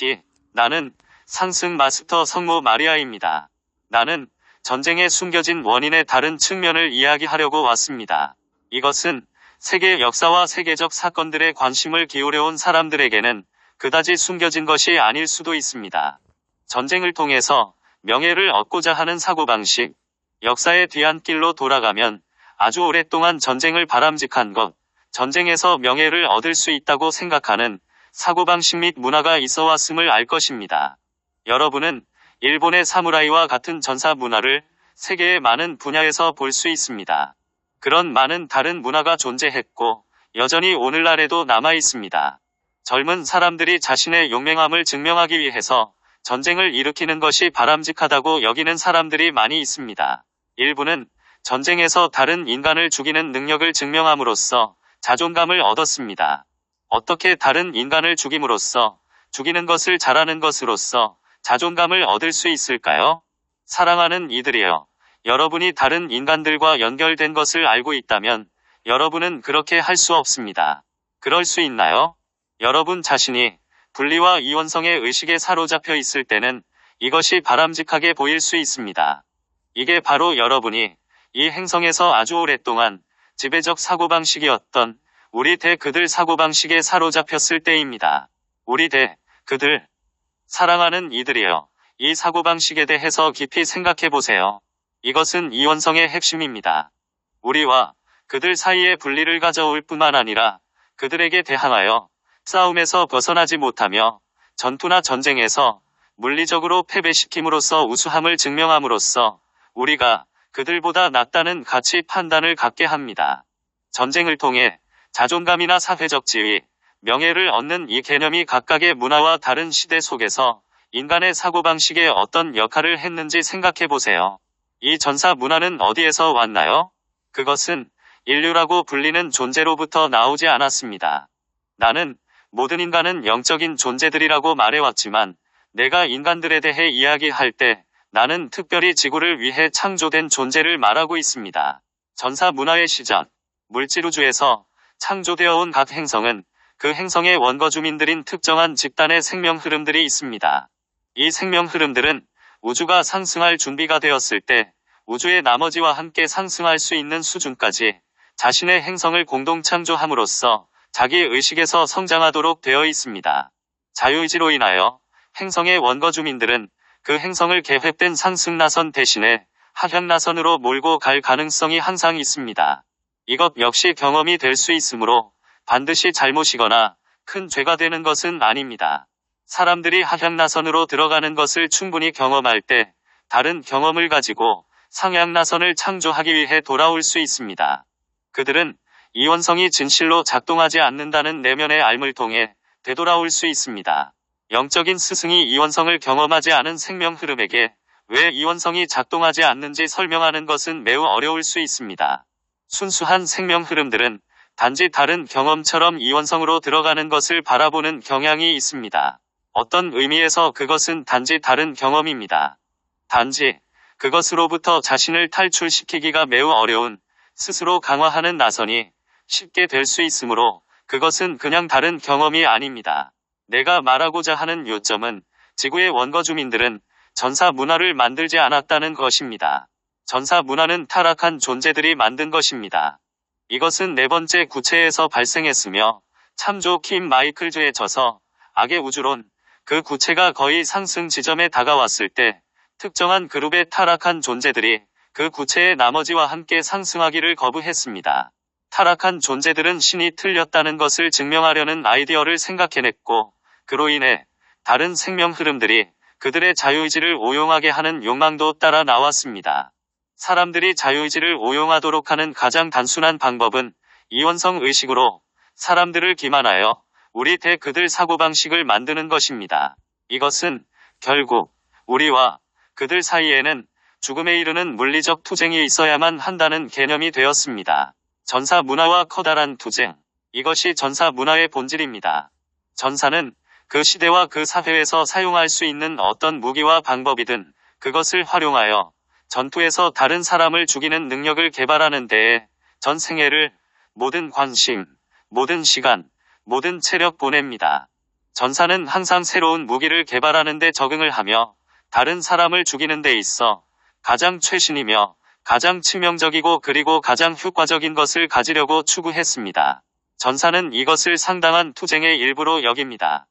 파이티. 나는 상승 마스터 성모 마리아입니다. 나는 전쟁에 숨겨진 원인의 다른 측면을 이야기하려고 왔습니다. 이것은 세계 역사와 세계적 사건들에 관심을 기울여온 사람들에게는 그다지 숨겨진 것이 아닐 수도 있습니다. 전쟁을 통해서 명예를 얻고자 하는 사고방식. 역사의 뒤안길로 돌아가면 아주 오랫동안 전쟁을 바람직한 것, 전쟁에서 명예를 얻을 수 있다고 생각하는 사고방식 및 문화가 있어 왔음을 알 것입니다. 여러분은 일본의 사무라이와 같은 전사 문화를 세계의 많은 분야에서 볼 수 있습니다. 그런 많은 다른 문화가 존재했고 여전히 오늘날에도 남아 있습니다. 젊은 사람들이 자신의 용맹함을 증명하기 위해서 전쟁을 일으키는 것이 바람직하다고 여기는 사람들이 많이 있습니다. 일부는 전쟁에서 다른 인간을 죽이는 능력을 증명함으로써 자존감을 얻었습니다. 어떻게 다른 인간을 죽임으로써, 죽이는 것을 잘하는 것으로써 자존감을 얻을 수 있을까요? 사랑하는 이들이여, 여러분이 다른 인간들과 연결된 것을 알고 있다면 여러분은 그렇게 할 수 없습니다. 그럴 수 있나요? 여러분 자신이 분리와 이원성의 의식에 사로잡혀 있을 때는 이것이 바람직하게 보일 수 있습니다. 이게 바로 여러분이 이 행성에서 아주 오랫동안 지배적 사고방식이었던 우리 그들 사고방식에 사로잡혔을 때입니다. 우리 그들. 사랑하는 이들이여, 이 사고방식에 대해서 깊이 생각해보세요. 이것은 이원성의 핵심입니다. 우리와 그들 사이의 분리를 가져올 뿐만 아니라 그들에게 대항하여 싸움에서 벗어나지 못하며 전투나 전쟁에서 물리적으로 패배시킴으로써 우수함을 증명함으로써 우리가 그들보다 낫다는 가치 판단을 갖게 합니다. 전쟁을 통해 자존감이나 사회적 지위, 명예를 얻는 이 개념이 각각의 문화와 다른 시대 속에서 인간의 사고방식에 어떤 역할을 했는지 생각해보세요. 이 전사 문화는 어디에서 왔나요? 그것은 인류라고 불리는 존재로부터 나오지 않았습니다. 나는 모든 인간은 영적인 존재들이라고 말해왔지만 내가 인간들에 대해 이야기할 때 나는 특별히 지구를 위해 창조된 존재를 말하고 있습니다. 전사 문화의 시작. 물질우주에서 창조되어 온 각 행성은 그 행성의 원거주민들인 특정한 집단의 생명 흐름들이 있습니다. 이 생명 흐름들은 우주가 상승할 준비가 되었을 때 우주의 나머지와 함께 상승할 수 있는 수준까지 자신의 행성을 공동 창조함으로써 자기 의식에서 성장하도록 되어 있습니다. 자유의지로 인하여 행성의 원거주민들은 그 행성을 계획된 상승 나선 대신에 하향 나선으로 몰고 갈 가능성이 항상 있습니다. 이것 역시 경험이 될 수 있으므로 반드시 잘못이거나 큰 죄가 되는 것은 아닙니다. 사람들이 하향 나선으로 들어가는 것을 충분히 경험할 때 다른 경험을 가지고 상향 나선을 창조하기 위해 돌아올 수 있습니다. 그들은 이원성이 진실로 작동하지 않는다는 내면의 알을 통해 되돌아올 수 있습니다. 영적인 스승이 이원성을 경험하지 않은 생명 흐름에게 왜 이원성이 작동하지 않는지 설명하는 것은 매우 어려울 수 있습니다. 순수한 생명 흐름들은 단지 다른 경험처럼 이원성으로 들어가는 것을 바라보는 경향이 있습니다. 어떤 의미에서 그것은 단지 다른 경험입니다. 단지 그것으로부터 자신을 탈출시키기가 매우 어려운 스스로 강화하는 나선이 쉽게 될 수 있으므로 그것은 그냥 다른 경험이 아닙니다. 내가 말하고자 하는 요점은 지구의 원거주민들은 전사 문화를 만들지 않았다는 것입니다. 전사 문화는 타락한 존재들이 만든 것입니다. 이것은 네 번째 구체에서 발생했으며 참조 킴 마이클즈에 져서 악의 우주론, 그 구체가 거의 상승 지점에 다가왔을 때 특정한 그룹의 타락한 존재들이 그 구체의 나머지와 함께 상승하기를 거부했습니다. 타락한 존재들은 신이 틀렸다는 것을 증명하려는 아이디어를 생각해냈고 그로 인해 다른 생명 흐름들이 그들의 자유의지를 오용하게 하는 욕망도 따라 나왔습니다. 사람들이 자유의지를 오용하도록 하는 가장 단순한 방법은 이원성 의식으로 사람들을 기만하여 우리 그들 사고방식을 만드는 것입니다. 이것은 결국 우리와 그들 사이에는 죽음에 이르는 물리적 투쟁이 있어야만 한다는 개념이 되었습니다. 전사 문화와 커다란 투쟁. 이것이 전사 문화의 본질입니다. 전사는 그 시대와 그 사회에서 사용할 수 있는 어떤 무기와 방법이든 그것을 활용하여 전투에서 다른 사람을 죽이는 능력을 개발하는 데에 전 생애를, 모든 관심, 모든 시간, 모든 체력 보냅니다. 전사는 항상 새로운 무기를 개발하는 데 적응을 하며 다른 사람을 죽이는 데 있어 가장 최신이며 가장 치명적이고 그리고 가장 효과적인 것을 가지려고 추구했습니다. 전사는 이것을 상당한 투쟁의 일부로 여깁니다.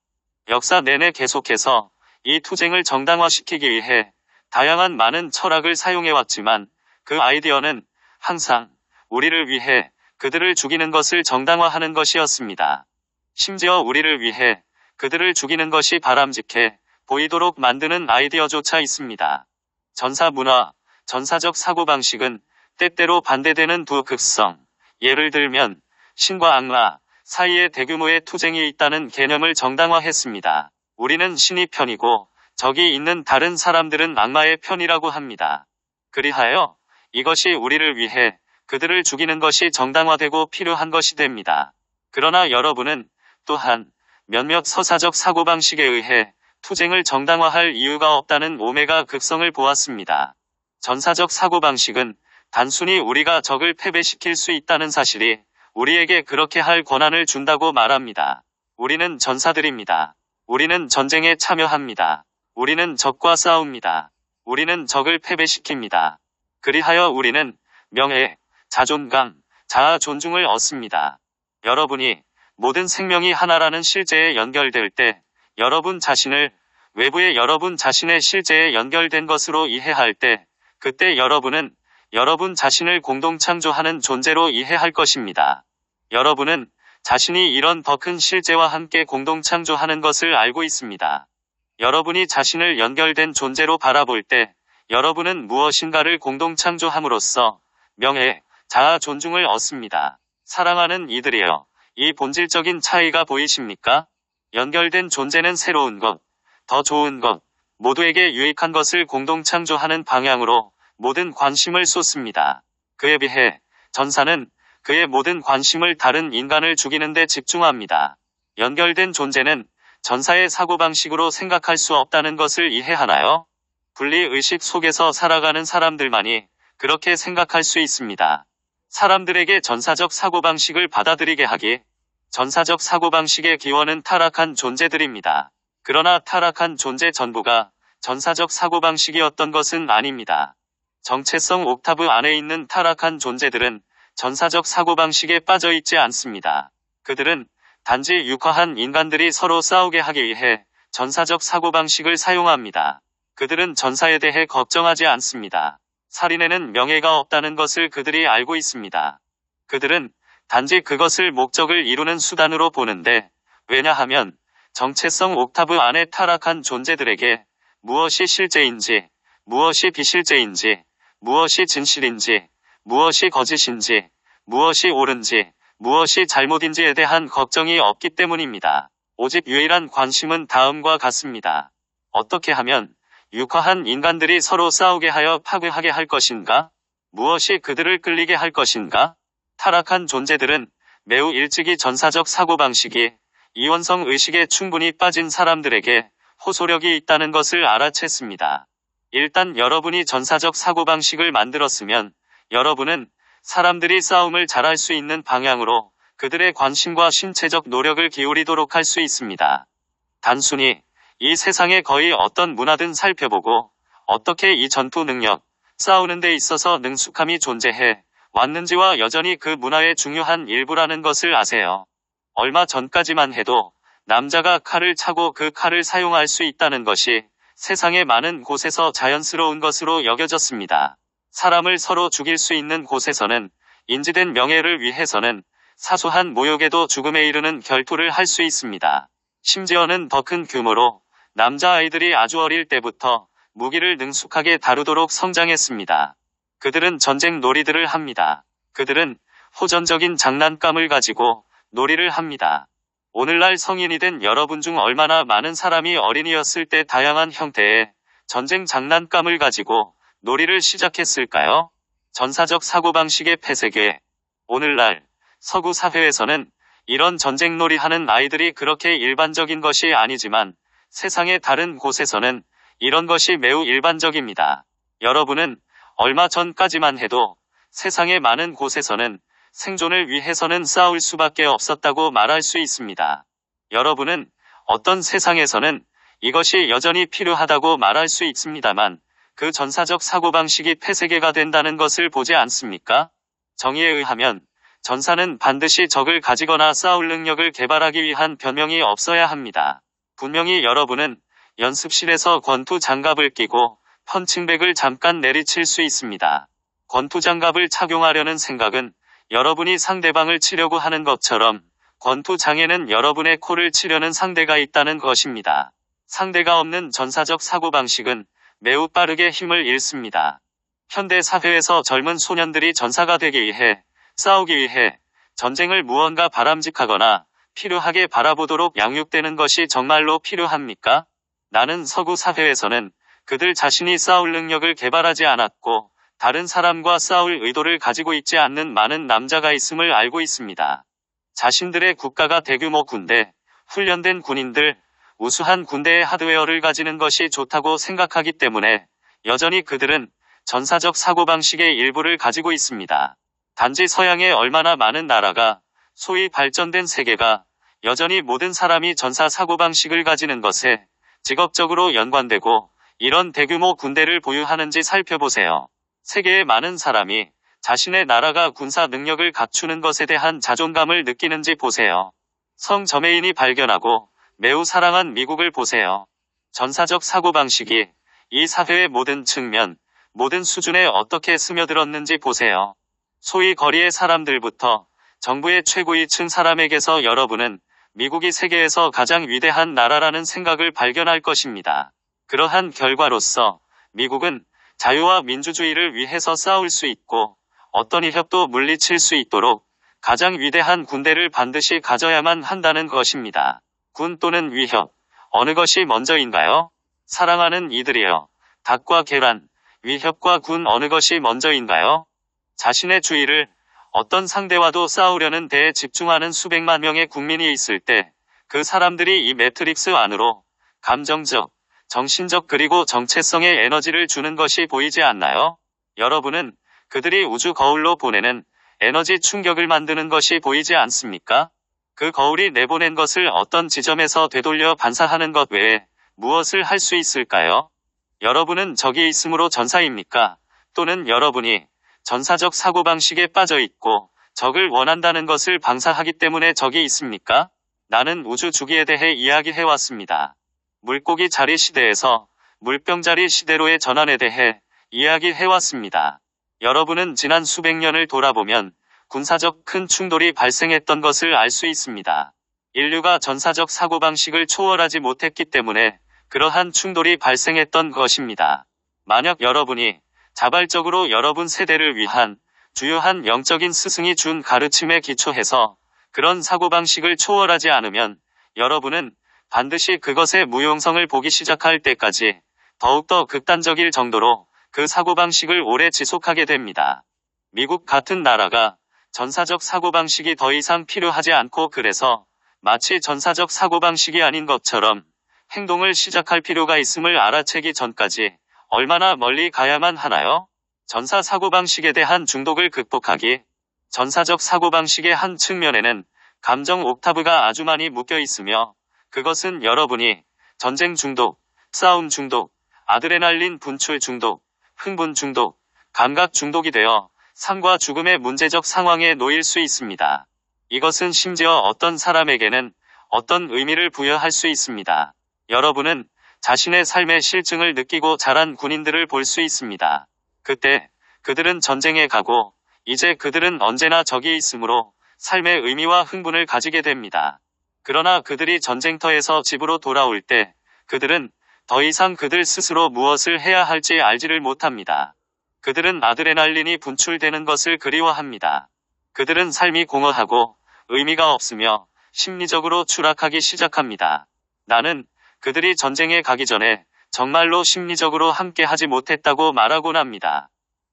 역사 내내 계속해서 이 투쟁을 정당화시키기 위해 다양한 많은 철학을 사용해왔지만 그 아이디어는 항상 우리를 위해 그들을 죽이는 것을 정당화하는 것이었습니다. 심지어 우리를 위해 그들을 죽이는 것이 바람직해 보이도록 만드는 아이디어조차 있습니다. 전사 문화, 전사적 사고방식은 때때로 반대되는 두 극성, 예를 들면 신과 악마 사이에 대규모의 투쟁이 있다는 개념을 정당화했습니다. 우리는 신의 편이고 적이 있는 다른 사람들은 악마의 편이라고 합니다. 그리하여 이것이 우리를 위해 그들을 죽이는 것이 정당화되고 필요한 것이 됩니다. 그러나 여러분은 또한 몇몇 서사적 사고방식에 의해 투쟁을 정당화할 이유가 없다는 오메가 극성을 보았습니다. 전사적 사고방식은 단순히 우리가 적을 패배시킬 수 있다는 사실이 우리에게 그렇게 할 권한을 준다고 말합니다. 우리는 전사들입니다. 우리는 전쟁에 참여합니다. 우리는 적과 싸웁니다. 우리는 적을 패배시킵니다. 그리하여 우리는 명예, 자존감, 자아 존중을 얻습니다. 여러분이 모든 생명이 하나라는 실제에 연결될 때 여러분 자신을 외부의 여러분 자신의 실제에 연결된 것으로 이해할 때 그때 여러분은 여러분 자신을 공동 창조하는 존재로 이해할 것입니다. 여러분은 자신이 이런 더 큰 실제와 함께 공동 창조하는 것을 알고 있습니다. 여러분이 자신을 연결된 존재로 바라볼 때 여러분은 무엇인가를 공동 창조함으로써 명예, 자아 존중을 얻습니다. 사랑하는 이들이여, 이 본질적인 차이가 보이십니까? 연결된 존재는 새로운 것, 더 좋은 것, 모두에게 유익한 것을 공동 창조하는 방향으로 모든 관심을 쏟습니다. 그에 비해 전사는 그의 모든 관심을 다른 인간을 죽이는 데 집중합니다. 연결된 존재는 전사의 사고방식으로 생각할 수 없다는 것을 이해하나요? 분리의식 속에서 살아가는 사람들만이 그렇게 생각할 수 있습니다. 사람들에게 전사적 사고방식을 받아들이게 하기. 전사적 사고방식의 기원은 타락한 존재들입니다. 그러나 타락한 존재 전부가 전사적 사고방식이었던 것은 아닙니다. 정체성 옥타브 안에 있는 타락한 존재들은 전사적 사고방식에 빠져있지 않습니다. 그들은 단지 육화한 인간들이 서로 싸우게 하기 위해 전사적 사고방식을 사용합니다. 그들은 전사에 대해 걱정하지 않습니다. 살인에는 명예가 없다는 것을 그들이 알고 있습니다. 그들은 단지 그것을 목적을 이루는 수단으로 보는데, 왜냐하면 정체성 옥타브 안에 타락한 존재들에게 무엇이 실제인지, 무엇이 비실제인지, 무엇이 진실인지, 무엇이 거짓인지, 무엇이 옳은지, 무엇이 잘못인지에 대한 걱정이 없기 때문입니다. 오직 유일한 관심은 다음과 같습니다. 어떻게 하면 육화한 인간들이 서로 싸우게 하여 파괴하게 할 것인가? 무엇이 그들을 끌리게 할 것인가? 타락한 존재들은 매우 일찍이 전사적 사고방식이 이원성 의식에 충분히 빠진 사람들에게 호소력이 있다는 것을 알아챘습니다. 일단 여러분이 전사적 사고방식을 만들었으면 여러분은 사람들이 싸움을 잘할 수 있는 방향으로 그들의 관심과 신체적 노력을 기울이도록 할 수 있습니다. 단순히 이 세상의 거의 어떤 문화든 살펴보고 어떻게 이 전투 능력, 싸우는 데 있어서 능숙함이 존재해 왔는지와 여전히 그 문화의 중요한 일부라는 것을 아세요. 얼마 전까지만 해도 남자가 칼을 차고 그 칼을 사용할 수 있다는 것이 세상의 많은 곳에서 자연스러운 것으로 여겨졌습니다. 사람을 서로 죽일 수 있는 곳에서는 인지된 명예를 위해서는 사소한 모욕에도 죽음에 이르는 결투를 할 수 있습니다. 심지어는 더 큰 규모로 남자아이들이 아주 어릴 때부터 무기를 능숙하게 다루도록 성장했습니다. 그들은 전쟁 놀이들을 합니다. 그들은 호전적인 장난감을 가지고 놀이를 합니다. 오늘날 성인이 된 여러분 중 얼마나 많은 사람이 어린이였을 때 다양한 형태의 전쟁 장난감을 가지고 놀이를 시작했을까요? 전사적 사고방식의 폐쇄계. 오늘날 서구 사회에서는 이런 전쟁놀이 하는 아이들이 그렇게 일반적인 것이 아니지만 세상의 다른 곳에서는 이런 것이 매우 일반적입니다. 여러분은 얼마 전까지만 해도 세상의 많은 곳에서는 생존을 위해서는 싸울 수밖에 없었다고 말할 수 있습니다. 여러분은 어떤 세상에서는 이것이 여전히 필요하다고 말할 수 있습니다만 그 전사적 사고방식이 폐쇄계가 된다는 것을 보지 않습니까? 정의에 의하면 전사는 반드시 적을 가지거나 싸울 능력을 개발하기 위한 변명이 없어야 합니다. 분명히 여러분은 연습실에서 권투 장갑을 끼고 펀칭백을 잠깐 내리칠 수 있습니다. 권투 장갑을 착용하려는 생각은 여러분이 상대방을 치려고 하는 것처럼 권투장에는 여러분의 코를 치려는 상대가 있다는 것입니다. 상대가 없는 전사적 사고방식은 매우 빠르게 힘을 잃습니다. 현대 사회에서 젊은 소년들이 전사가 되기 위해 싸우기 위해 전쟁을 무언가 바람직하거나 필요하게 바라보도록 양육되는 것이 정말로 필요합니까? 나는 서구 사회에서는 그들 자신이 싸울 능력을 개발하지 않았고 다른 사람과 싸울 의도를 가지고 있지 않는 많은 남자가 있음을 알고 있습니다. 자신들의 국가가 대규모 군대, 훈련된 군인들, 우수한 군대의 하드웨어를 가지는 것이 좋다고 생각하기 때문에 여전히 그들은 전사적 사고방식의 일부를 가지고 있습니다. 단지 서양의 얼마나 많은 나라가 소위 발전된 세계가 여전히 모든 사람이 전사 사고방식을 가지는 것에 직업적으로 연관되고 이런 대규모 군대를 보유하는지 살펴보세요. 세계의 많은 사람이 자신의 나라가 군사 능력을 갖추는 것에 대한 자존감을 느끼는지 보세요. 성 저메인이 발견하고 매우 사랑한 미국을 보세요. 전사적 사고방식이 이 사회의 모든 측면, 모든 수준에 어떻게 스며들었는지 보세요. 소위 거리의 사람들부터 정부의 최고위층 사람에게서 여러분은 미국이 세계에서 가장 위대한 나라라는 생각을 발견할 것입니다. 그러한 결과로서 미국은 자유와 민주주의를 위해서 싸울 수 있고 어떤 위협도 물리칠 수 있도록 가장 위대한 군대를 반드시 가져야만 한다는 것입니다. 군 또는 위협, 어느 것이 먼저인가요? 사랑하는 이들이여, 닭과 계란, 위협과 군 어느 것이 먼저인가요? 자신의 주의를 어떤 상대와도 싸우려는 데에 집중하는 수백만 명의 국민이 있을 때 그 사람들이 이 매트릭스 안으로 감정적, 정신적 그리고 정체성의 에너지를 주는 것이 보이지 않나요? 여러분은 그들이 우주 거울로 보내는 에너지 충격을 만드는 것이 보이지 않습니까? 그 거울이 내보낸 것을 어떤 지점에서 되돌려 반사하는 것 외에 무엇을 할 수 있을까요? 여러분은 적이 있으므로 전사입니까? 또는 여러분이 전사적 사고방식에 빠져 있고 적을 원한다는 것을 방사하기 때문에 적이 있습니까? 나는 우주 주기에 대해 이야기해왔습니다. 물고기 자리 시대에서 물병 자리 시대로의 전환에 대해 이야기해왔습니다. 여러분은 지난 수백 년을 돌아보면 군사적 큰 충돌이 발생했던 것을 알 수 있습니다. 인류가 전사적 사고방식을 초월하지 못했기 때문에 그러한 충돌이 발생했던 것입니다. 만약 여러분이 자발적으로 여러분 세대를 위한 주요한 영적인 스승이 준 가르침에 기초해서 그런 사고방식을 초월하지 않으면 여러분은 반드시 그것의 무용성을 보기 시작할 때까지 더욱더 극단적일 정도로 그 사고방식을 오래 지속하게 됩니다. 미국 같은 나라가 전사적 사고방식이 더 이상 필요하지 않고 그래서 마치 전사적 사고방식이 아닌 것처럼 행동을 시작할 필요가 있음을 알아채기 전까지 얼마나 멀리 가야만 하나요? 전사 사고방식에 대한 중독을 극복하기. 전사적 사고방식의 한 측면에는 감정 옥타브가 아주 많이 묶여 있으며 그것은 여러분이 전쟁 중독, 싸움 중독, 아드레날린 분출 중독, 흥분 중독, 감각 중독이 되어 삶과 죽음의 문제적 상황에 놓일 수 있습니다. 이것은 심지어 어떤 사람에게는 어떤 의미를 부여할 수 있습니다. 여러분은 자신의 삶의 실증을 느끼고 자란 군인들을 볼 수 있습니다. 그때 그들은 전쟁에 가고 이제 그들은 언제나 적이 있으므로 삶의 의미와 흥분을 가지게 됩니다. 그러나 그들이 전쟁터에서 집으로 돌아올 때 그들은 더 이상 그들 스스로 무엇을 해야 할지 알지를 못합니다. 그들은 아드레날린이 분출되는 것을 그리워합니다. 그들은 삶이 공허하고 의미가 없으며 심리적으로 추락하기 시작합니다. 나는 그들이 전쟁에 가기 전에 정말로 심리적으로 함께 하지 못했다고 말하곤 합니다.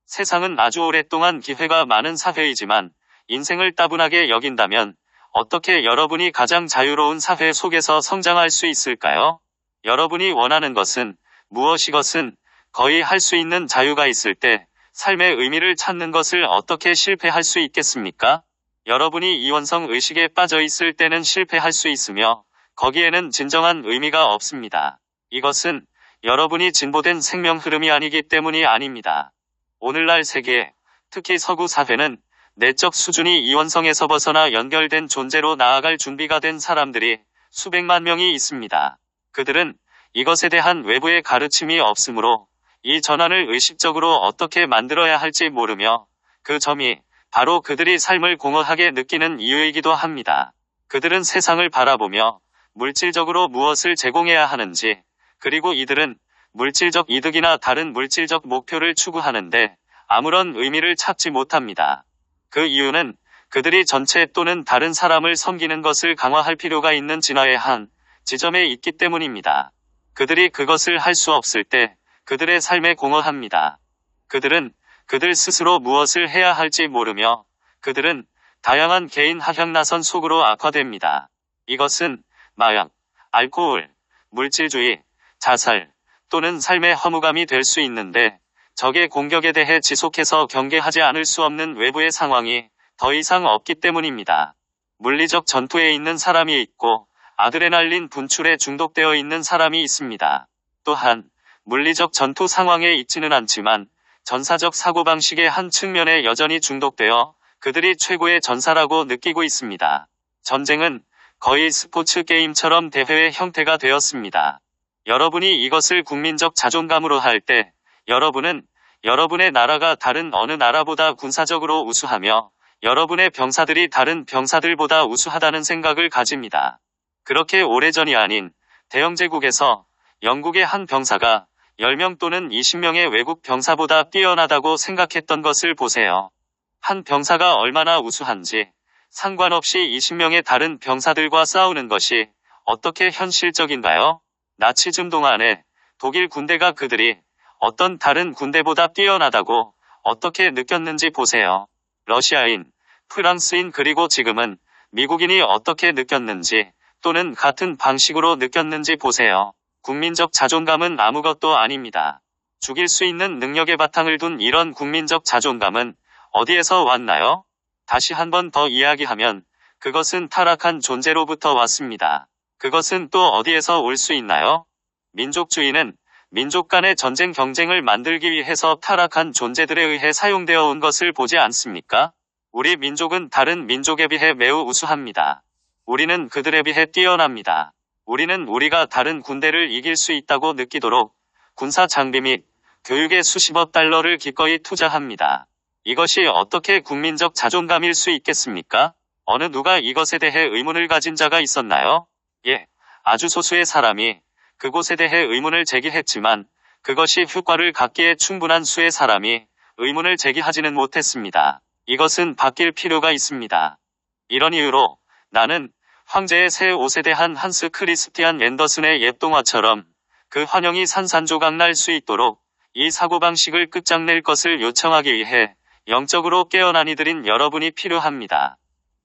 세상은 아주 오랫동안 기회가 많은 사회이지만 인생을 따분하게 여긴다면 어떻게 여러분이 가장 자유로운 사회 속에서 성장할 수 있을까요? 여러분이 원하는 것은 무엇이것은 거의 할 수 있는 자유가 있을 때 삶의 의미를 찾는 것을 어떻게 실패할 수 있겠습니까? 여러분이 이원성 의식에 빠져 있을 때는 실패할 수 있으며 거기에는 진정한 의미가 없습니다. 이것은 여러분이 진보된 생명 흐름이 아니기 때문이 아닙니다. 오늘날 세계, 특히 서구 사회는 내적 수준이 이원성에서 벗어나 연결된 존재로 나아갈 준비가 된 사람들이 수백만 명이 있습니다. 그들은 이것에 대한 외부의 가르침이 없으므로 이 전환을 의식적으로 어떻게 만들어야 할지 모르며 그 점이 바로 그들이 삶을 공허하게 느끼는 이유이기도 합니다. 그들은 세상을 바라보며 물질적으로 무엇을 제공해야 하는지, 그리고 이들은 물질적 이득이나 다른 물질적 목표를 추구하는데 아무런 의미를 찾지 못합니다. 그 이유는 그들이 전체 또는 다른 사람을 섬기는 것을 강화할 필요가 있는 진화의 한 지점에 있기 때문입니다. 그들이 그것을 할 수 없을 때 그들의 삶에 공허합니다. 그들은 그들 스스로 무엇을 해야 할지 모르며 그들은 다양한 개인 하향나선 속으로 악화됩니다. 이것은 마약, 알코올, 물질주의, 자살 또는 삶의 허무감이 될 수 있는데 적의 공격에 대해 지속해서 경계하지 않을 수 없는 외부의 상황이 더 이상 없기 때문입니다. 물리적 전투에 있는 사람이 있고 아드레날린 분출에 중독되어 있는 사람이 있습니다. 또한 물리적 전투 상황에 있지는 않지만 전사적 사고방식의 한 측면에 여전히 중독되어 그들이 최고의 전사라고 느끼고 있습니다. 전쟁은 거의 스포츠 게임처럼 대회의 형태가 되었습니다. 여러분이 이것을 국민적 자존감으로 할 때 여러분은 여러분의 나라가 다른 어느 나라보다 군사적으로 우수하며 여러분의 병사들이 다른 병사들보다 우수하다는 생각을 가집니다. 그렇게 오래전이 아닌 대영제국에서 영국의 한 병사가 10명 또는 20명의 외국 병사보다 뛰어나다고 생각했던 것을 보세요. 한 병사가 얼마나 우수한지 상관없이 20명의 다른 병사들과 싸우는 것이 어떻게 현실적인가요? 나치즘 동안에 독일 군대가 그들이 어떤 다른 군대보다 뛰어나다고 어떻게 느꼈는지 보세요. 러시아인, 프랑스인 그리고 지금은 미국인이 어떻게 느꼈는지 또는 같은 방식으로 느꼈는지 보세요. 국민적 자존감은 아무것도 아닙니다. 죽일 수 있는 능력의 바탕을 둔 이런 국민적 자존감은 어디에서 왔나요? 다시 한 번 더 이야기하면 그것은 타락한 존재로부터 왔습니다. 그것은 또 어디에서 올 수 있나요? 민족주의는 민족 간의 전쟁 경쟁을 만들기 위해서 타락한 존재들에 의해 사용되어 온 것을 보지 않습니까? 우리 민족은 다른 민족에 비해 매우 우수합니다. 우리는 그들에 비해 뛰어납니다. 우리는 우리가 다른 군대를 이길 수 있다고 느끼도록 군사 장비 및 교육에 수십억 달러를 기꺼이 투자합니다. 이것이 어떻게 국민적 자존감일 수 있겠습니까? 어느 누가 이것에 대해 의문을 가진 자가 있었나요? 예, 아주 소수의 사람이 그곳에 대해 의문을 제기했지만 그것이 효과를 갖기에 충분한 수의 사람이 의문을 제기하지는 못했습니다. 이것은 바뀔 필요가 있습니다. 이런 이유로 나는 황제의 새 옷에 대한 한스 크리스티안 앤더슨의 옛 동화처럼 그 환영이 산산조각 날 수 있도록 이 사고방식을 끝장낼 것을 요청하기 위해 영적으로 깨어난 이들인 여러분이 필요합니다.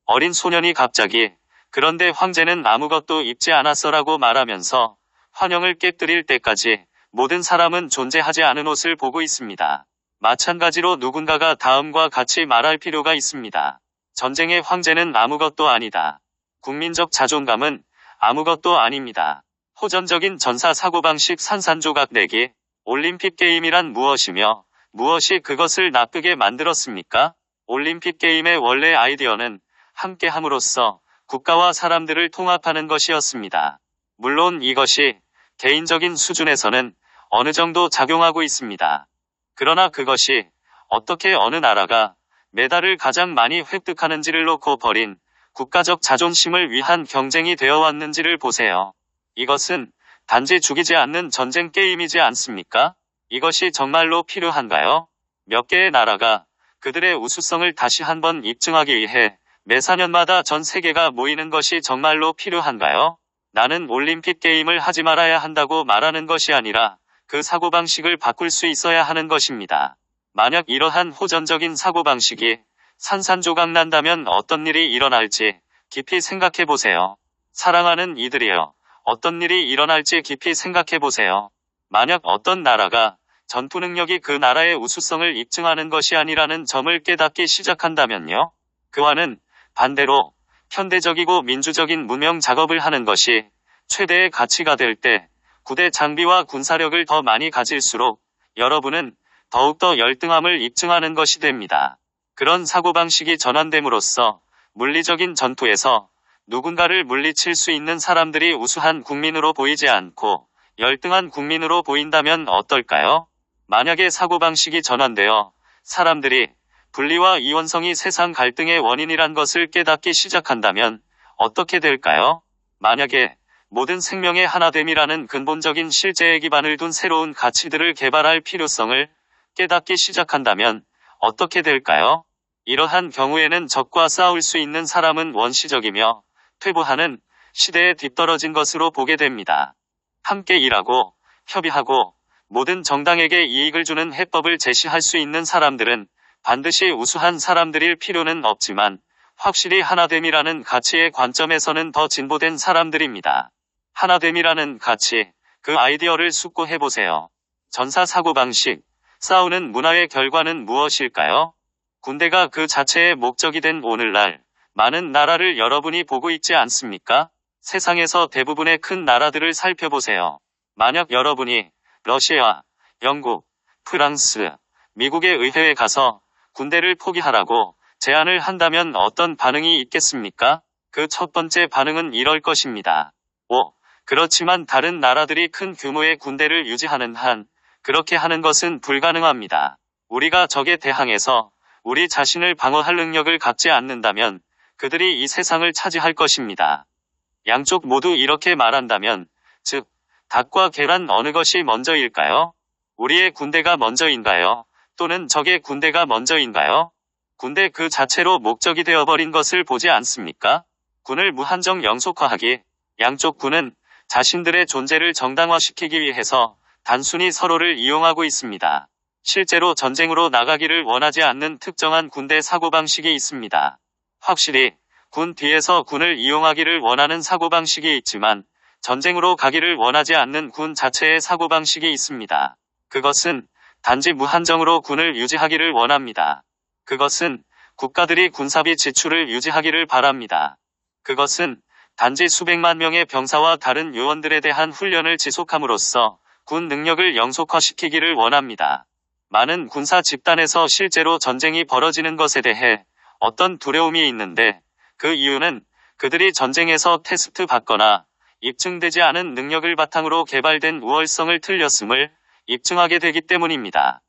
어린 소년이 갑자기 그런데 황제는 아무것도 입지 않았어라고 말하면서 환영을 깨뜨릴 때까지 모든 사람은 존재하지 않은 옷을 보고 있습니다. 마찬가지로 누군가가 다음과 같이 말할 필요가 있습니다. 전쟁의 황제는 아무것도 아니다. 국민적 자존감은 아무것도 아닙니다. 호전적인 전사 사고방식 산산조각 내기, 올림픽 게임이란 무엇이며 무엇이 그것을 나쁘게 만들었습니까? 올림픽 게임의 원래 아이디어는 함께함으로써 국가와 사람들을 통합하는 것이었습니다. 물론 이것이 개인적인 수준에서는 어느 정도 작용하고 있습니다. 그러나 그것이 어떻게 어느 나라가 메달을 가장 많이 획득하는지를 놓고 벌인 국가적 자존심을 위한 경쟁이 되어 왔는지를 보세요. 이것은 단지 죽이지 않는 전쟁 게임이지 않습니까? 이것이 정말로 필요한가요? 몇 개의 나라가 그들의 우수성을 다시 한번 입증하기 위해 매 4년마다 전 세계가 모이는 것이 정말로 필요한가요? 나는 올림픽 게임을 하지 말아야 한다고 말하는 것이 아니라 그 사고방식을 바꿀 수 있어야 하는 것입니다. 만약 이러한 호전적인 사고방식이 산산조각 난다면 어떤 일이 일어날지 깊이 생각해 보세요. 사랑하는 이들이여, 어떤 일이 일어날지 깊이 생각해 보세요. 만약 어떤 나라가 전투 능력이 그 나라의 우수성을 입증하는 것이 아니라는 점을 깨닫기 시작한다면요. 그와는 반대로 현대적이고 민주적인 문명 작업을 하는 것이 최대의 가치가 될 때 구대 장비와 군사력을 더 많이 가질수록 여러분은 더욱더 열등함을 입증하는 것이 됩니다. 그런 사고방식이 전환됨으로써 물리적인 전투에서 누군가를 물리칠 수 있는 사람들이 우수한 국민으로 보이지 않고 열등한 국민으로 보인다면 어떨까요? 만약에 사고방식이 전환되어 사람들이 분리와 이원성이 세상 갈등의 원인이란 것을 깨닫기 시작한다면 어떻게 될까요? 만약에 모든 생명의 하나됨이라는 근본적인 실제의 기반을 둔 새로운 가치들을 개발할 필요성을 깨닫기 시작한다면 어떻게 될까요? 이러한 경우에는 적과 싸울 수 있는 사람은 원시적이며 퇴보하는 시대에 뒤떨어진 것으로 보게 됩니다. 함께 일하고 협의하고 모든 정당에게 이익을 주는 해법을 제시할 수 있는 사람들은 반드시 우수한 사람들일 필요는 없지만 확실히 하나됨이라는 가치의 관점에서는 더 진보된 사람들입니다. 하나됨이라는 가치, 그 아이디어를 숙고해보세요. 전사 사고방식, 싸우는 문화의 결과는 무엇일까요? 군대가 그 자체의 목적이 된 오늘날 많은 나라를 여러분이 보고 있지 않습니까? 세상에서 대부분의 큰 나라들을 살펴보세요. 만약 여러분이 러시아, 영국, 프랑스, 미국의 의회에 가서 군대를 포기하라고 제안을 한다면 어떤 반응이 있겠습니까? 그 첫 번째 반응은 이럴 것입니다. 그렇지만 다른 나라들이 큰 규모의 군대를 유지하는 한 그렇게 하는 것은 불가능합니다. 우리가 적에 대항해서 우리 자신을 방어할 능력을 갖지 않는다면 그들이 이 세상을 차지할 것입니다. 양쪽 모두 이렇게 말한다면, 즉, 닭과 계란 어느 것이 먼저일까요? 우리의 군대가 먼저인가요? 또는 적의 군대가 먼저인가요? 군대 그 자체로 목적이 되어버린 것을 보지 않습니까? 군을 무한정 영속화하기, 양쪽 군은 자신들의 존재를 정당화시키기 위해서 단순히 서로를 이용하고 있습니다. 실제로 전쟁으로 나가기를 원하지 않는 특정한 군대 사고방식이 있습니다. 확실히 군 뒤에서 군을 이용하기를 원하는 사고방식이 있지만 전쟁으로 가기를 원하지 않는 군 자체의 사고방식이 있습니다. 그것은 단지 무한정으로 군을 유지하기를 원합니다. 그것은 국가들이 군사비 지출을 유지하기를 바랍니다. 그것은 단지 수백만 명의 병사와 다른 요원들에 대한 훈련을 지속함으로써 군 능력을 영속화시키기를 원합니다. 많은 군사 집단에서 실제로 전쟁이 벌어지는 것에 대해 어떤 두려움이 있는데 그 이유는 그들이 전쟁에서 테스트 받거나 입증되지 않은 능력을 바탕으로 개발된 우월성을 틀렸음을 입증하게 되기 때문입니다.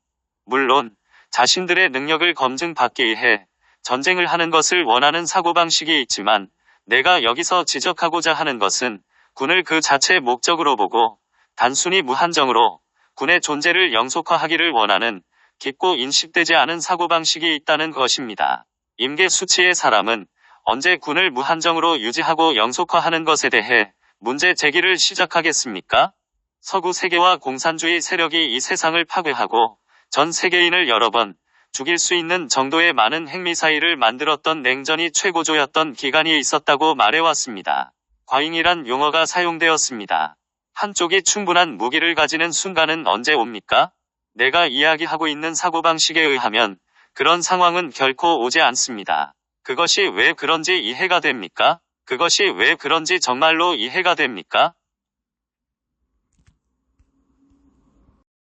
물론 자신들의 능력을 검증받기 위해 전쟁을 하는 것을 원하는 사고방식이 있지만 내가 여기서 지적하고자 하는 것은 군을 그 자체의 목적으로 보고 단순히 무한정으로 군의 존재를 영속화하기를 원하는 깊고 인식되지 않은 사고방식이 있다는 것입니다. 임계 수치의 사람은 언제 군을 무한정으로 유지하고 영속화하는 것에 대해 문제 제기를 시작하겠습니까? 서구 세계와 공산주의 세력이 이 세상을 파괴하고 전 세계인을 여러 번 죽일 수 있는 정도의 많은 핵미사일을 만들었던 냉전이 최고조였던 기간이 있었다고 말해왔습니다. 과잉이란 용어가 사용되었습니다. 한쪽이 충분한 무기를 가지는 순간은 언제 옵니까? 내가 이야기하고 있는 사고방식에 의하면 그런 상황은 결코 오지 않습니다. 그것이 왜 그런지 이해가 됩니까? 그것이 왜 그런지 정말로 이해가 됩니까?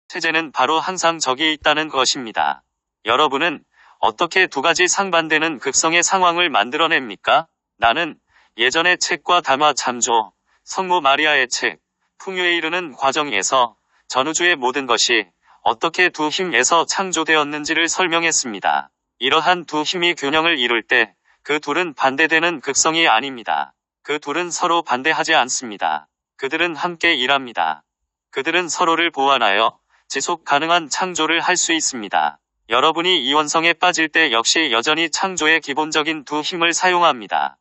체제는 바로 항상 적이 있다는 것입니다. 여러분은 어떻게 두 가지 상반되는 극성의 상황을 만들어냅니까? 나는 예전의 책과 담화 참조, 성모 마리아의 책, 풍요에 이르는 과정에서 전우주의 모든 것이 어떻게 두 힘에서 창조되었는지를 설명했습니다. 이러한 두 힘이 균형을 이룰 때 그 둘은 반대되는 극성이 아닙니다. 그 둘은 서로 반대하지 않습니다. 그들은 함께 일합니다. 그들은 서로를 보완하여 지속 가능한 창조를 할 수 있습니다. 여러분이 이원성에 빠질 때 역시 여전히 창조의 기본적인 두 힘을 사용합니다.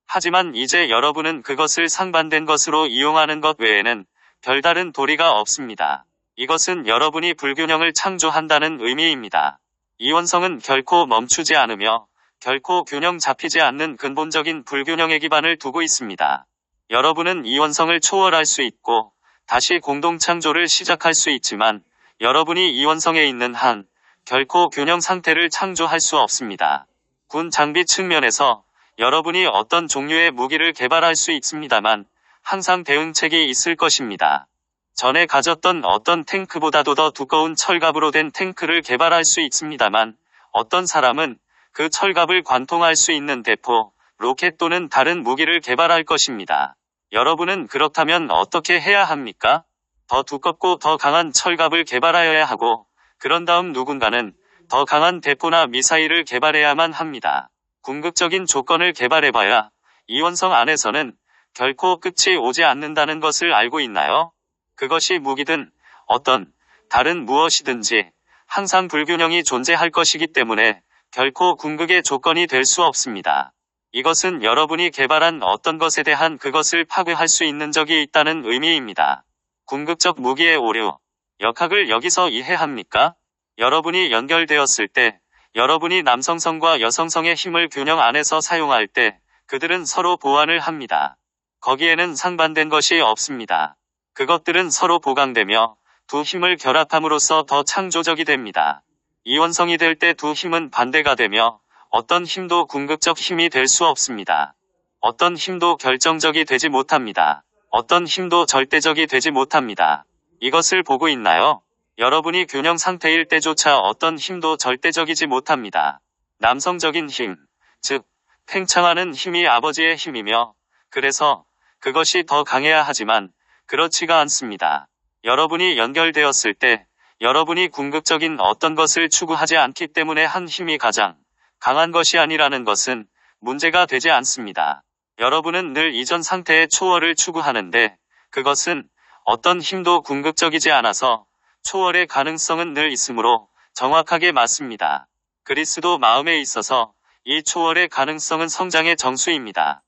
하지만 이제 여러분은 그것을 상반된 것으로 이용하는 것 외에는 별다른 도리가 없습니다. 이것은 여러분이 불균형을 창조한다는 의미입니다. 이원성은 결코 멈추지 않으며 결코 균형 잡히지 않는 근본적인 불균형의 기반을 두고 있습니다. 여러분은 이원성을 초월할 수 있고 다시 공동창조를 시작할 수 있지만 여러분이 이원성에 있는 한 결코 균형 상태를 창조할 수 없습니다. 군 장비 측면에서 여러분이 어떤 종류의 무기를 개발할 수 있습니다만 항상 대응책이 있을 것입니다. 전에 가졌던 어떤 탱크보다도 더 두꺼운 철갑으로 된 탱크를 개발할 수 있습니다만 어떤 사람은 그 철갑을 관통할 수 있는 대포, 로켓 또는 다른 무기를 개발할 것입니다. 여러분은 그렇다면 어떻게 해야 합니까? 더 두껍고 더 강한 철갑을 개발하여야 하고 그런 다음 누군가는 더 강한 대포나 미사일을 개발해야만 합니다. 궁극적인 조건을 개발해봐야 이원성 안에서는 결코 끝이 오지 않는다는 것을 알고 있나요? 그것이 무기든 어떤 다른 무엇이든지 항상 불균형이 존재할 것이기 때문에 결코 궁극의 조건이 될 수 없습니다. 이것은 여러분이 개발한 어떤 것에 대한 그것을 파괴할 수 있는 적이 있다는 의미입니다. 궁극적 무기의 오류, 역학을 여기서 이해합니까? 여러분이 연결되었을 때, 여러분이 남성성과 여성성의 힘을 균형 안에서 사용할 때 그들은 서로 보완을 합니다. 거기에는 상반된 것이 없습니다. 그것들은 서로 보강되며 두 힘을 결합함으로써 더 창조적이 됩니다. 이원성이 될 때 두 힘은 반대가 되며 어떤 힘도 궁극적 힘이 될 수 없습니다. 어떤 힘도 결정적이 되지 못합니다. 어떤 힘도 절대적이 되지 못합니다. 이것을 보고 있나요? 여러분이 균형 상태일 때조차 어떤 힘도 절대적이지 못합니다. 남성적인 힘, 즉 팽창하는 힘이 아버지의 힘이며 그래서 그것이 더 강해야 하지만 그렇지가 않습니다. 여러분이 연결되었을 때 여러분이 궁극적인 어떤 것을 추구하지 않기 때문에 한 힘이 가장 강한 것이 아니라는 것은 문제가 되지 않습니다. 여러분은 늘 이전 상태의 초월을 추구하는데 그것은 어떤 힘도 궁극적이지 않아서 초월의 가능성은 늘 있으므로 정확하게 맞습니다. 그리스도 마음에 있어서 이 초월의 가능성은 성장의 정수입니다.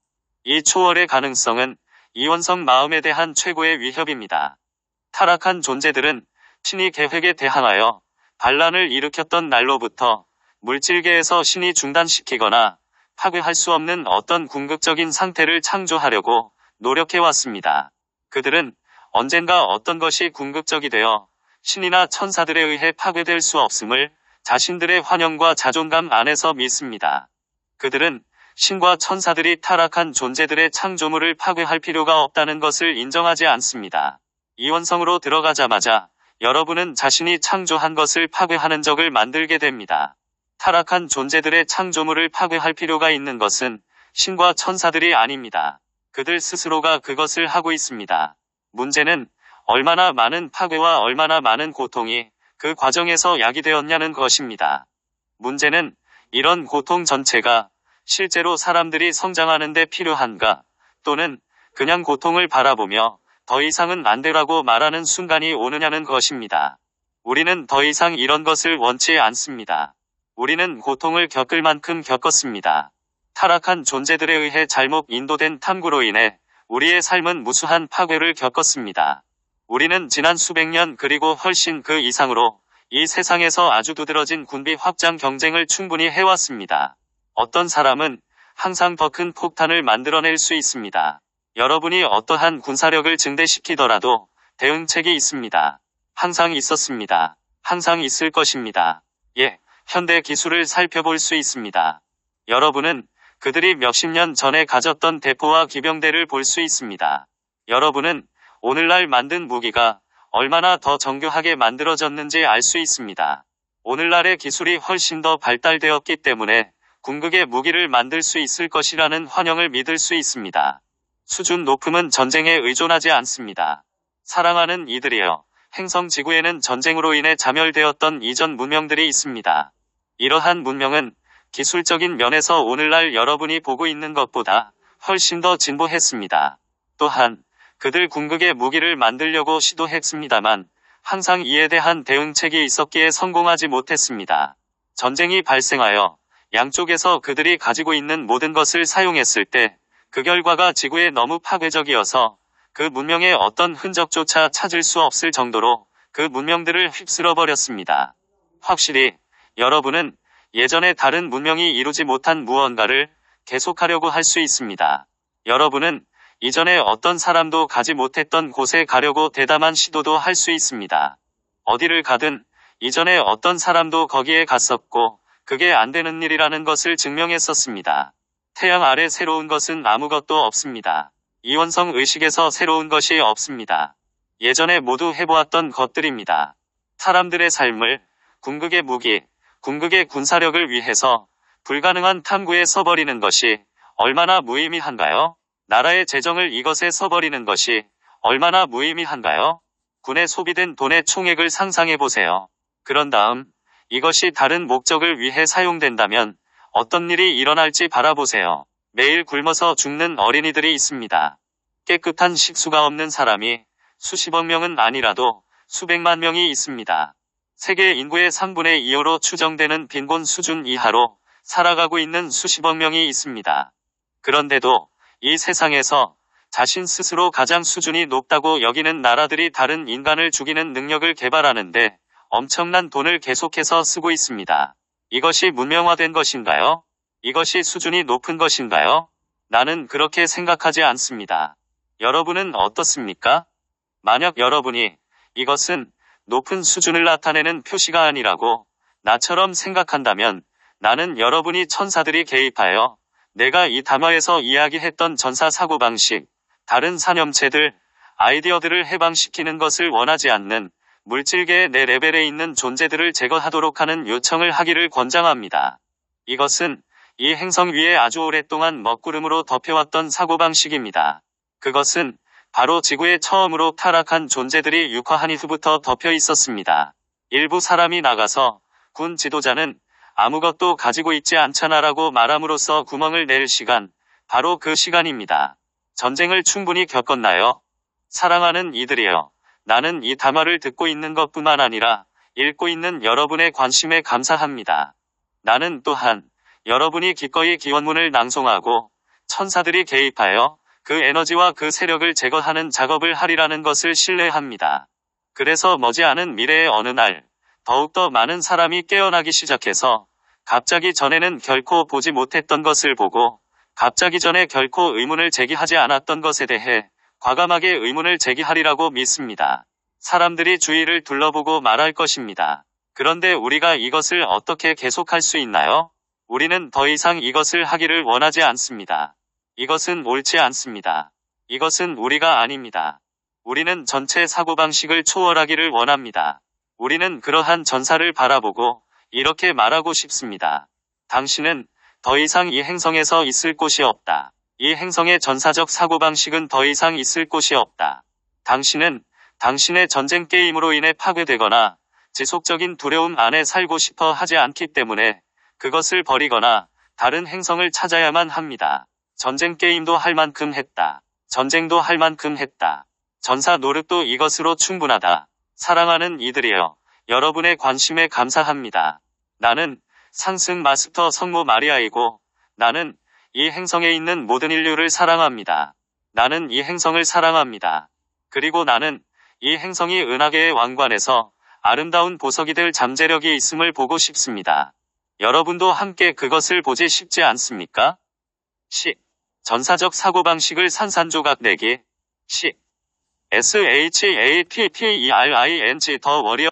이 초월의 가능성은 이원성 마음에 대한 최고의 위협입니다. 타락한 존재들은 신이 계획에 대항하여 반란을 일으켰던 날로부터 물질계에서 신이 중단시키거나 파괴할 수 없는 어떤 궁극적인 상태를 창조하려고 노력해왔습니다. 그들은 언젠가 어떤 것이 궁극적이 되어 신이나 천사들에 의해 파괴될 수 없음을 자신들의 환영과 자존감 안에서 믿습니다. 그들은 신과 천사들이 타락한 존재들의 창조물을 파괴할 필요가 없다는 것을 인정하지 않습니다. 이원성으로 들어가자마자 여러분은 자신이 창조한 것을 파괴하는 적을 만들게 됩니다. 타락한 존재들의 창조물을 파괴할 필요가 있는 것은 신과 천사들이 아닙니다. 그들 스스로가 그것을 하고 있습니다. 문제는 얼마나 많은 파괴와 얼마나 많은 고통이 그 과정에서 야기되었냐는 것입니다. 문제는 이런 고통 전체가 실제로 사람들이 성장하는 데 필요한가 또는 그냥 고통을 바라보며 더 이상은 안 되라고 말하는 순간이 오느냐는 것입니다. 우리는 더 이상 이런 것을 원치 않습니다. 우리는 고통을 겪을 만큼 겪었습니다. 타락한 존재들에 의해 잘못 인도된 탐구로 인해 우리의 삶은 무수한 파괴를 겪었습니다. 우리는 지난 수백 년 그리고 훨씬 그 이상으로 이 세상에서 아주 두드러진 군비 확장 경쟁을 충분히 해왔습니다. 어떤 사람은 항상 더 큰 폭탄을 만들어낼 수 있습니다. 여러분이 어떠한 군사력을 증대시키더라도 대응책이 있습니다. 항상 있었습니다. 항상 있을 것입니다. 현대 기술을 살펴볼 수 있습니다. 여러분은 그들이 몇십 년 전에 가졌던 대포와 기병대를 볼 수 있습니다. 여러분은 오늘날 만든 무기가 얼마나 더 정교하게 만들어졌는지 알 수 있습니다. 오늘날의 기술이 훨씬 더 발달되었기 때문에 궁극의 무기를 만들 수 있을 것이라는 환영을 믿을 수 있습니다. 수준 높음은 전쟁에 의존하지 않습니다. 사랑하는 이들이여, 행성 지구에는 전쟁으로 인해 자멸되었던 이전 문명들이 있습니다. 이러한 문명은 기술적인 면에서 오늘날 여러분이 보고 있는 것보다 훨씬 더 진보했습니다. 또한 그들 궁극의 무기를 만들려고 시도했습니다만 항상 이에 대한 대응책이 있었기에 성공하지 못했습니다. 전쟁이 발생하여 양쪽에서 그들이 가지고 있는 모든 것을 사용했을 때 그 결과가 지구에 너무 파괴적이어서 그 문명의 어떤 흔적조차 찾을 수 없을 정도로 그 문명들을 휩쓸어 버렸습니다. 확실히 여러분은 예전에 다른 문명이 이루지 못한 무언가를 계속하려고 할 수 있습니다. 여러분은 이전에 어떤 사람도 가지 못했던 곳에 가려고 대담한 시도도 할 수 있습니다. 어디를 가든 이전에 어떤 사람도 거기에 갔었고 그게 안 되는 일이라는 것을 증명했었습니다. 태양 아래 새로운 것은 아무것도 없습니다. 이원성 의식에서 새로운 것이 없습니다. 예전에 모두 해보았던 것들입니다. 사람들의 삶을 궁극의 무기, 궁극의 군사력을 위해서 불가능한 탐구에 써버리는 것이 얼마나 무의미한가요? 나라의 재정을 이것에 써버리는 것이 얼마나 무의미한가요? 군에 소비된 돈의 총액을 상상해보세요. 그런 다음 이것이 다른 목적을 위해 사용된다면 어떤 일이 일어날지 바라보세요. 매일 굶어서 죽는 어린이들이 있습니다. 깨끗한 식수가 없는 사람이 수십억 명은 아니라도 수백만 명이 있습니다. 세계 인구의 3분의 2로 추정되는 빈곤 수준 이하로 살아가고 있는 수십억 명이 있습니다. 그런데도 이 세상에서 자신 스스로 가장 수준이 높다고 여기는 나라들이 다른 인간을 죽이는 능력을 개발하는데 엄청난 돈을 계속해서 쓰고 있습니다. 이것이 문명화된 것인가요? 이것이 수준이 높은 것인가요? 나는 그렇게 생각하지 않습니다. 여러분은 어떻습니까? 만약 여러분이 이것은 높은 수준을 나타내는 표시가 아니라고 나처럼 생각한다면 나는 여러분이 천사들이 개입하여 내가 이 담화에서 이야기했던 전사 사고방식, 다른 산염체들, 아이디어들을 해방시키는 것을 원하지 않는 물질계의 내 레벨에 있는 존재들을 제거하도록 하는 요청을 하기를 권장합니다. 이것은 이 행성 위에 아주 오랫동안 먹구름으로 덮여왔던 사고방식입니다. 그것은 바로 지구에 처음으로 타락한 존재들이 육화한 이후부터 덮여 있었습니다. 일부 사람이 나가서 군 지도자는 아무것도 가지고 있지 않잖아라고 말함으로써 구멍을 낼 시간, 바로 그 시간입니다. 전쟁을 충분히 겪었나요? 사랑하는 이들이여, 나는 이 담화를 듣고 있는 것뿐만 아니라 읽고 있는 여러분의 관심에 감사합니다. 나는 또한 여러분이 기꺼이 기원문을 낭송하고 천사들이 개입하여 그 에너지와 그 세력을 제거하는 작업을 하리라는 것을 신뢰합니다. 그래서 머지않은 미래의 어느 날 더욱더 많은 사람이 깨어나기 시작해서 갑자기 전에는 결코 보지 못했던 것을 보고 갑자기 전에 결코 의문을 제기하지 않았던 것에 대해 과감하게 의문을 제기하리라고 믿습니다. 사람들이 주위를 둘러보고 말할 것입니다. 그런데 우리가 이것을 어떻게 계속할 수 있나요? 우리는 더 이상 이것을 하기를 원하지 않습니다. 이것은 옳지 않습니다. 이것은 우리가 아닙니다. 우리는 전체 사고방식을 초월하기를 원합니다. 우리는 그러한 전사를 바라보고 이렇게 말하고 싶습니다. 당신은 더 이상 이 행성에서 있을 곳이 없다. 이 행성의 전사적 사고방식은 더 이상 있을 곳이 없다. 당신은 당신의 전쟁 게임으로 인해 파괴되거나 지속적인 두려움 안에 살고 싶어 하지 않기 때문에 그것을 버리거나 다른 행성을 찾아야만 합니다. 전쟁 게임도 할 만큼 했다. 전쟁도 할 만큼 했다. 전사 노릇도 이것으로 충분하다. 사랑하는 이들이여, 여러분의 관심에 감사합니다. 나는 상승 마스터 성모 마리아이고 나는 이 행성에 있는 모든 인류를 사랑합니다. 나는 이 행성을 사랑합니다. 그리고 나는 이 행성이 은하계의 왕관에서 아름다운 보석이 될 잠재력이 있음을 보고 싶습니다. 여러분도 함께 그것을 보지 싶지 않습니까? 10. 전사적 사고방식을 산산조각 내기. 10. SHAPPERING 더 워리어.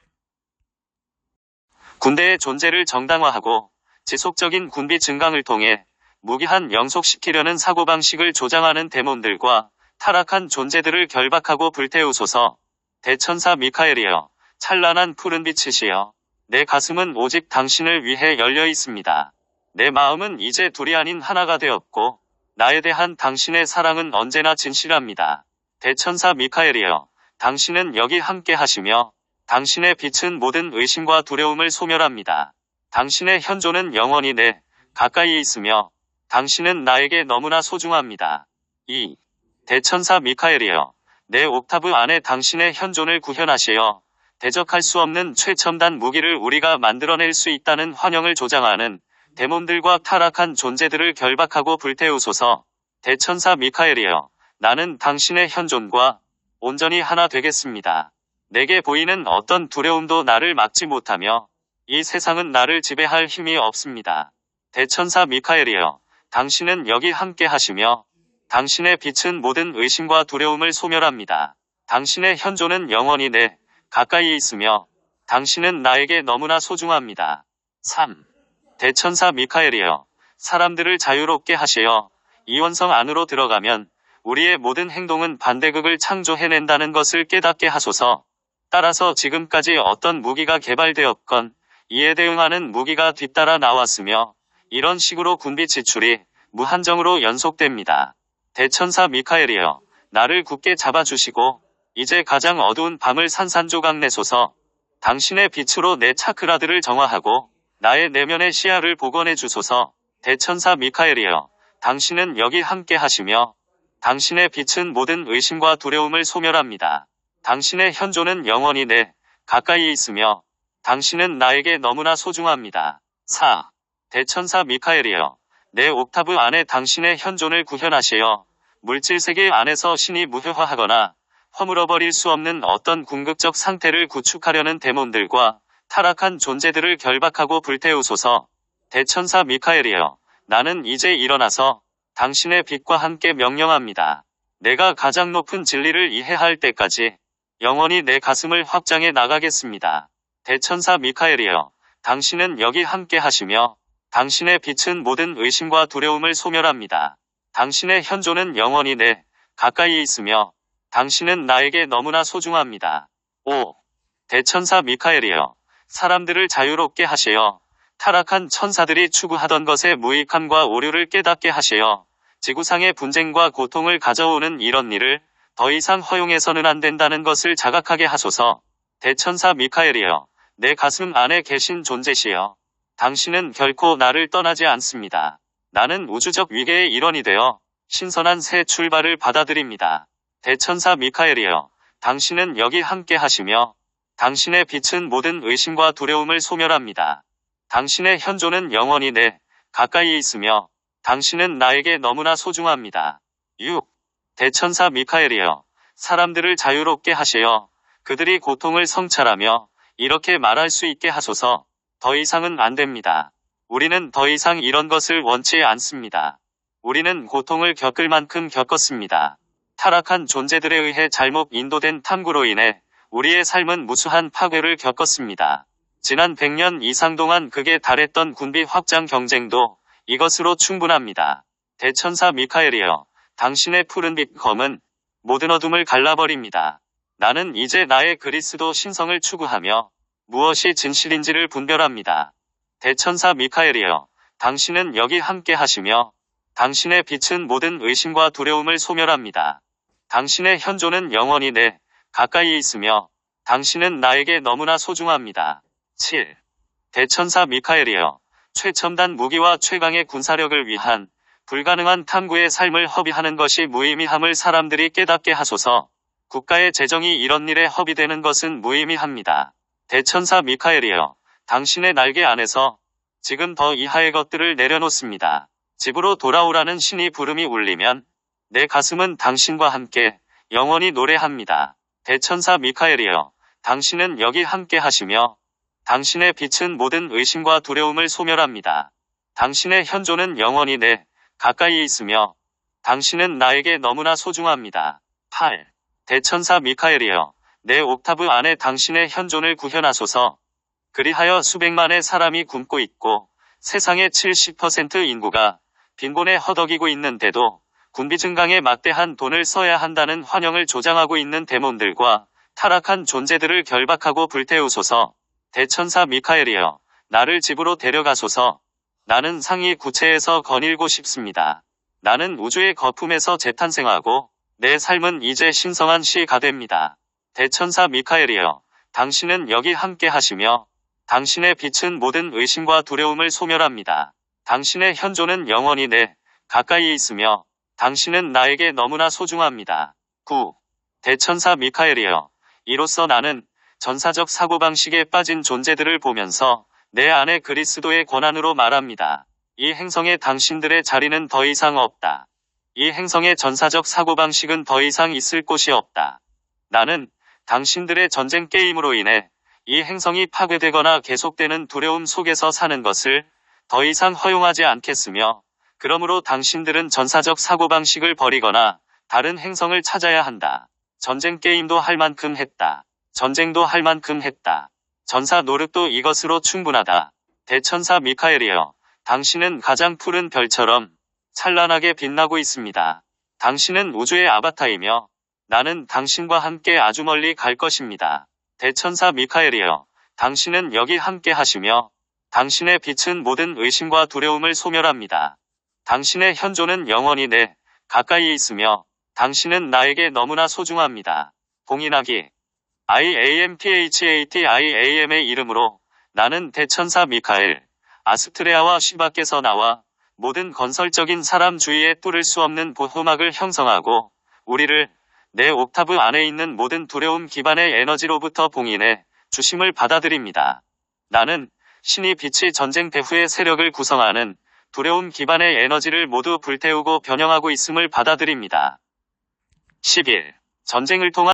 군대의 존재를 정당화하고 지속적인 군비 증강을 통해 무기한 영속시키려는 사고방식을 조장하는 데몬들과 타락한 존재들을 결박하고 불태우소서. 대천사 미카엘이여, 찬란한 푸른 빛이시여, 내 가슴은 오직 당신을 위해 열려 있습니다. 내 마음은 이제 둘이 아닌 하나가 되었고 나에 대한 당신의 사랑은 언제나 진실합니다. 대천사 미카엘이여, 당신은 여기 함께 하시며 당신의 빛은 모든 의심과 두려움을 소멸합니다. 당신의 현존은 영원히 내 가까이 있으며 당신은 나에게 너무나 소중합니다. 2. 대천사 미카엘이여, 내 옥타브 안에 당신의 현존을 구현하시어 대적할 수 없는 최첨단 무기를 우리가 만들어낼 수 있다는 환영을 조장하는 데몬들과 타락한 존재들을 결박하고 불태우소서. 대천사 미카엘이여, 나는 당신의 현존과 온전히 하나 되겠습니다. 내게 보이는 어떤 두려움도 나를 막지 못하며 이 세상은 나를 지배할 힘이 없습니다. 대천사 미카엘이여, 당신은 여기 함께 하시며 당신의 빛은 모든 의심과 두려움을 소멸합니다. 당신의 현존은 영원히 내 가까이 있으며 당신은 나에게 너무나 소중합니다. 3. 대천사 미카엘이여, 사람들을 자유롭게 하시어 이원성 안으로 들어가면 우리의 모든 행동은 반대극을 창조해낸다는 것을 깨닫게 하소서. 따라서 지금까지 어떤 무기가 개발되었건 이에 대응하는 무기가 뒤따라 나왔으며 이런 식으로 군비 지출이 무한정으로 연속됩니다. 대천사 미카엘이여, 나를 굳게 잡아주시고 이제 가장 어두운 밤을 산산조각 내소서. 당신의 빛으로 내 차크라들을 정화하고 나의 내면의 시야를 복원해 주소서. 대천사 미카엘이여, 당신은 여기 함께 하시며 당신의 빛은 모든 의심과 두려움을 소멸합니다. 당신의 현존은 영원히 내 가까이 있으며 당신은 나에게 너무나 소중합니다. 4. 대천사 미카엘이여, 내 옥타브 안에 당신의 현존을 구현하시어 물질 세계 안에서 신이 무효화하거나 허물어버릴 수 없는 어떤 궁극적 상태를 구축하려는 데몬들과 타락한 존재들을 결박하고 불태우소서. 대천사 미카엘이여, 나는 이제 일어나서 당신의 빛과 함께 명령합니다. 내가 가장 높은 진리를 이해할 때까지 영원히 내 가슴을 확장해 나가겠습니다. 대천사 미카엘이여, 당신은 여기 함께 하시며 당신의 빛은 모든 의심과 두려움을 소멸합니다. 당신의 현존은 영원히 내 가까이 있으며 당신은 나에게 너무나 소중합니다. 5. 대천사 미카엘이여, 사람들을 자유롭게 하시어 타락한 천사들이 추구하던 것의 무익함과 오류를 깨닫게 하시어 지구상의 분쟁과 고통을 가져오는 이런 일을 더 이상 허용해서는 안 된다는 것을 자각하게 하소서. 대천사 미카엘이여, 내 가슴 안에 계신 존재시여, 당신은 결코 나를 떠나지 않습니다. 나는 우주적 위계의 일원이 되어 신선한 새 출발을 받아들입니다. 대천사 미카엘이여, 당신은 여기 함께 하시며 당신의 빛은 모든 의심과 두려움을 소멸합니다. 당신의 현존은 영원히 내 가까이 있으며 당신은 나에게 너무나 소중합니다. 6. 대천사 미카엘이여, 사람들을 자유롭게 하시어 그들이 고통을 성찰하며 이렇게 말할 수 있게 하소서. 더 이상은 안 됩니다. 우리는 더 이상 이런 것을 원치 않습니다. 우리는 고통을 겪을 만큼 겪었습니다. 타락한 존재들에 의해 잘못 인도된 탐구로 인해 우리의 삶은 무수한 파괴를 겪었습니다. 지난 100년 이상 동안 극에 달했던 군비 확장 경쟁도 이것으로 충분합니다. 대천사 미카엘이여, 당신의 푸른빛 검은 모든 어둠을 갈라버립니다. 나는 이제 나의 그리스도 신성을 추구하며 무엇이 진실인지를 분별합니다. 대천사 미카엘이여, 당신은 여기 함께 하시며 당신의 빛은 모든 의심과 두려움을 소멸합니다. 당신의 현존은 영원히 내 가까이 있으며 당신은 나에게 너무나 소중합니다. 7. 대천사 미카엘이여, 최첨단 무기와 최강의 군사력을 위한 불가능한 탐구의 삶을 허비하는 것이 무의미함을 사람들이 깨닫게 하소서. 국가의 재정이 이런 일에 허비되는 것은 무의미합니다. 대천사 미카엘이여, 당신의 날개 안에서 지금 더 이하의 것들을 내려놓습니다. 집으로 돌아오라는 신이 부름이 울리면 내 가슴은 당신과 함께 영원히 노래합니다. 대천사 미카엘이여, 당신은 여기 함께 하시며 당신의 빛은 모든 의심과 두려움을 소멸합니다. 당신의 현존은 영원히 내 가까이 있으며 당신은 나에게 너무나 소중합니다. 8. 대천사 미카엘이여, 내 옥타브 안에 당신의 현존을 구현하소서. 그리하여 수백만의 사람이 굶고 있고 세상의 70% 인구가 빈곤에 허덕이고 있는데도 군비 증강에 막대한 돈을 써야 한다는 환영을 조장하고 있는 데몬들과 타락한 존재들을 결박하고 불태우소서. 대천사 미카엘이여, 나를 집으로 데려가소서. 나는 상위 구체에서 거닐고 싶습니다. 나는 우주의 거품에서 재탄생하고 내 삶은 이제 신성한 시가 됩니다. 대천사 미카엘이여, 당신은 여기 함께 하시며 당신의 빛은 모든 의심과 두려움을 소멸합니다. 당신의 현존은 영원히 내 가까이 있으며 당신은 나에게 너무나 소중합니다. 9. 대천사 미카엘이여, 이로써 나는 전사적 사고방식에 빠진 존재들을 보면서 내 안에 그리스도의 권한으로 말합니다. 이 행성에 당신들의 자리는 더 이상 없다. 이 행성의 전사적 사고방식은 더 이상 있을 곳이 없다. 나는 당신들의 전쟁 게임으로 인해 이 행성이 파괴되거나 계속되는 두려움 속에서 사는 것을 더 이상 허용하지 않겠으며, 그러므로 당신들은 전사적 사고방식을 버리거나 다른 행성을 찾아야 한다. 전쟁 게임도 할 만큼 했다. 전쟁도 할 만큼 했다. 전사 노력도 이것으로 충분하다. 대천사 미카엘이여, 당신은 가장 푸른 별처럼 찬란하게 빛나고 있습니다. 당신은 우주의 아바타이며 나는 당신과 함께 아주 멀리 갈 것입니다. 대천사 미카엘이여, 당신은 여기 함께 하시며 당신의 빛은 모든 의심과 두려움을 소멸합니다. 당신의 현존은 영원히 내 가까이 있으며 당신은 나에게 너무나 소중합니다. 봉인하기. IAMPHATIAM의 이름으로 나는 대천사 미카엘, 아스트레아와 시바께서 나와 모든 건설적인 사람 주위에 뚫을 수 없는 보호막을 형성하고 우리를 내 옥타브 안에 있는 모든 두려움 기반의 에너지로부터 봉인해 주심을 받아들입니다. 나는 신이 빛의 전쟁 배후의 세력을 구성하는 두려움 기반의 에너지를 모두 불태우고 변형하고 있음을 받아들입니다. 11. 전쟁을 통한